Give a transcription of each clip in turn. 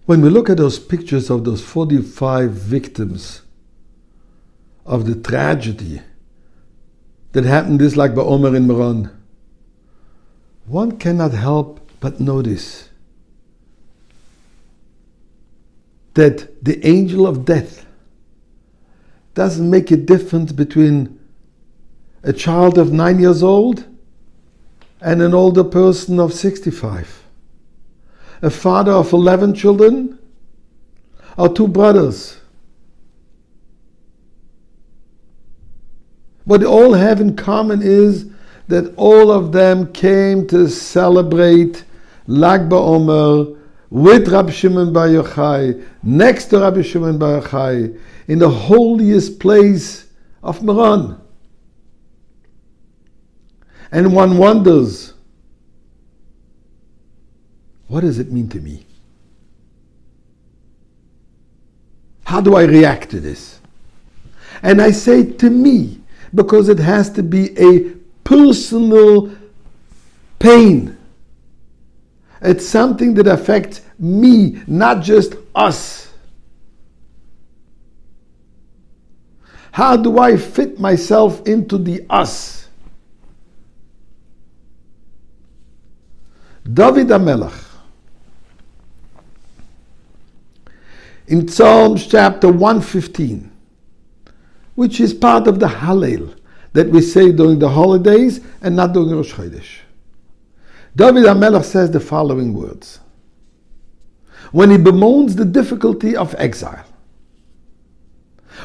When we look at those pictures of those 45 victims of the tragedy that happened this like by Omer in Meron, one cannot help but notice that the angel of death doesn't make a difference between a child of 9 years old and an older person of 65. A father of 11 children or two brothers. What they all have in common is that all of them came to celebrate Lag BaOmer with Rabbi Shimon Bar Yochai, next to Rabbi Shimon Bar Yochai, in the holiest place of Meron. And one wonders, what does it mean to me? How do I react to this? And I say to me, because it has to be a personal pain. It's something that affects me, not just us. How do I fit myself into the us? David HaMelech, in Psalms chapter 115, which is part of the Hallel that we say during the holidays and not during Rosh Chodesh. David HaMelech says the following words. When he bemoans the difficulty of exile,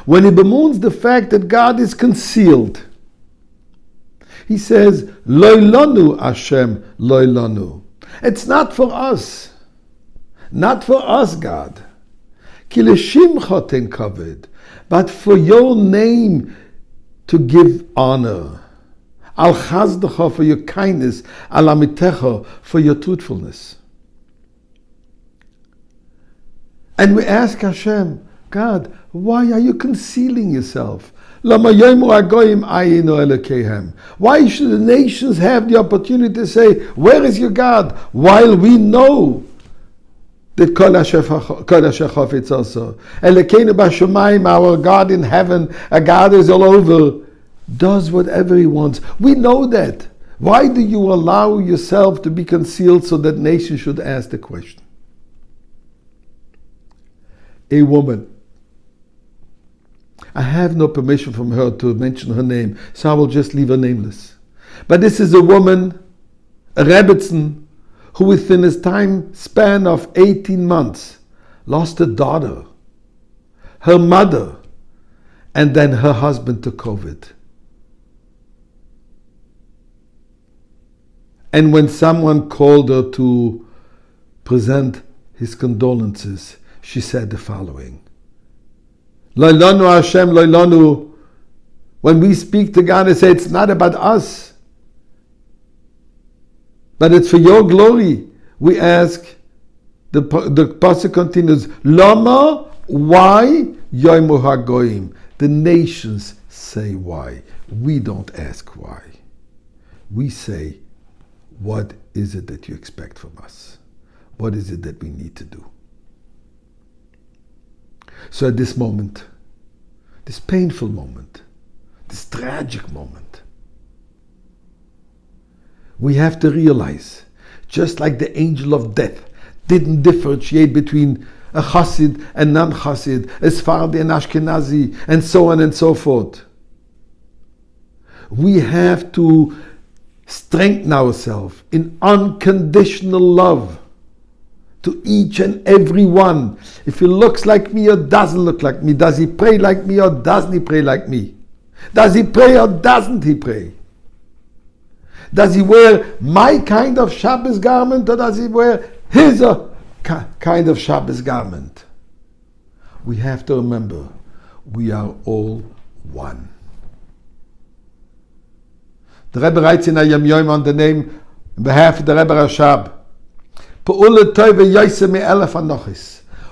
when he bemoans the fact that God is concealed, he says, Loi lanu Hashem, loi lanu. It's not for us. Not for us, God. Ki l'shimcha ten kavod, but for your name to give honor. Al chazdecha, for your kindness. Al amitecha, for your truthfulness. And we ask Hashem, God, why are you concealing yourself? Why should the nations have the opportunity to say, where is your God? While we know that Kol Asher Chafetz also. Elokeinu b'shamayim, our God in heaven, a God is all over, does whatever he wants. We know that. Why do you allow yourself to be concealed so that nations should ask the question? A woman. I have no permission from her to mention her name, so I will just leave her nameless. But this is a woman, a Rebbetzin, who within a time span of 18 months lost a daughter, her mother, and then her husband to COVID. And when someone called her to present his condolences, she said the following. Loi lanu Hashem, loi lanu. When we speak to God and say it's not about us, but it's for your glory, we ask, the pasuk continues, Lama, why? Yoimu hagoyim. The nations say why. We don't ask why. We say, what is it that you expect from us? What is it that we need to do? So at this moment, this painful moment, this tragic moment, we have to realize, just like the angel of death didn't differentiate between a Chassid and non-Chassid, a Sephardi and Ashkenazi, and so on and so forth. We have to strengthen ourselves in unconditional love to each and every one. If he looks like me or doesn't look like me, does he pray like me or doesn't he pray like me? Does he pray or doesn't he pray? Does he wear my kind of Shabbos garment or does he wear his kind of Shabbos garment? We have to remember, we are all one. The Rebbe writes in a Yom Yom on the name, on behalf of the Rebbe Rashab,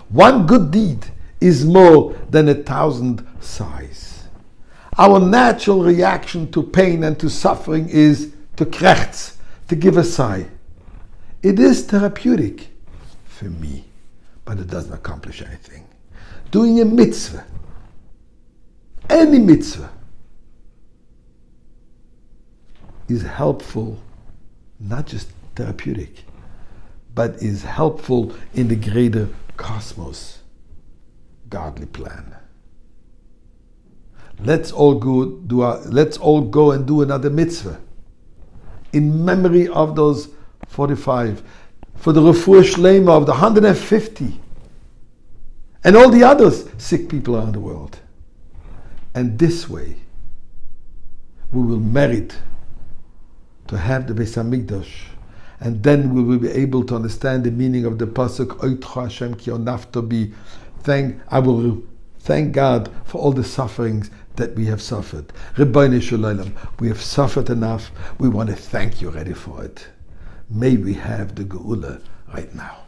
one good deed is more than 1,000 sighs. Our natural reaction to pain and to suffering is to krächz, to give a sigh. It is therapeutic for me, but it doesn't accomplish anything. Doing a mitzvah, any mitzvah, is helpful, not just therapeutic, but is helpful in the greater cosmos, godly plan. Let's all go and do another mitzvah in memory of those 45, for the refuah shlema of the 150, and all the others sick people around the world. And this way, we will merit to have the Beis Hamikdash, and then we will be able to understand the meaning of the pasuk Oitcha Hashem ki onafta bi. I will thank God for all the sufferings that we have suffered. Ribbono shel olam, we have suffered enough. We want to thank you already for it. May we have the Geula right now.